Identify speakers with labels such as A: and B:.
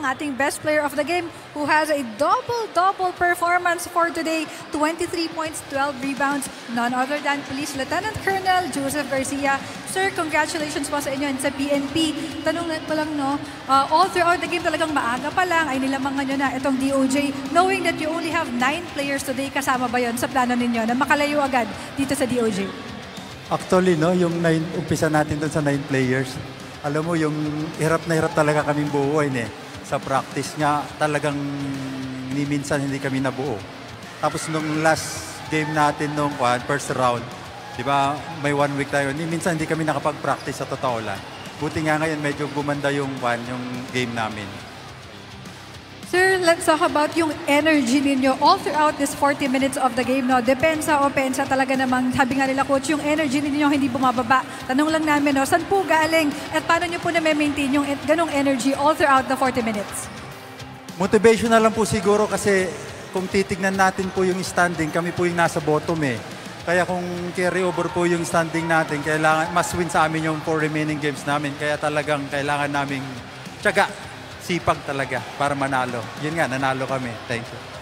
A: ating best player of the game who has a double performance for today. 23 points, 12 rebounds. None other than Police Lieutenant Colonel Joseph Garcia. Sir, congratulations po sa inyo and sa PNP. Tanong ko lang, no, all throughout the game talagang maaga pa lang ay nilamangan nyo na itong DOJ. Knowing that you only have 9 players today, kasama ba yon sa plano ninyo na makalayo agad dito sa DOJ?
B: Actually, no, yung umpisa natin doon sa 9 players, alam mo, yung hirap na hirap talaga kaming buuin eh. Sa practice nga, talagang minsan hindi kami nabuo. Tapos nung last game natin nung first round, di ba, may 1 week tayo, minsan hindi kami nakapag-practice sa totoo lang. Buti nga ngayon, medyo gumanda yung game namin.
A: Sir, let's talk about yung energy ninyo all throughout this 40 minutes of the game. No? Depensa o pensa talaga namang, sabi nga nila coach, yung energy ninyo hindi bumababa. Tanong lang namin, no, saan po galing at paano nyo po na-maintain yung ganong energy all throughout the 40 minutes?
B: Motivational lang po siguro kasi kung titignan natin po yung standing, kami po yung nasa bottom eh. Kaya kung carry over po yung standing natin, kailangan mas win sa amin yung 4 remaining games namin. Kaya talagang kailangan naming tiyaga, sipag talaga para manalo. Yun nga, nanalo kami. Thank you.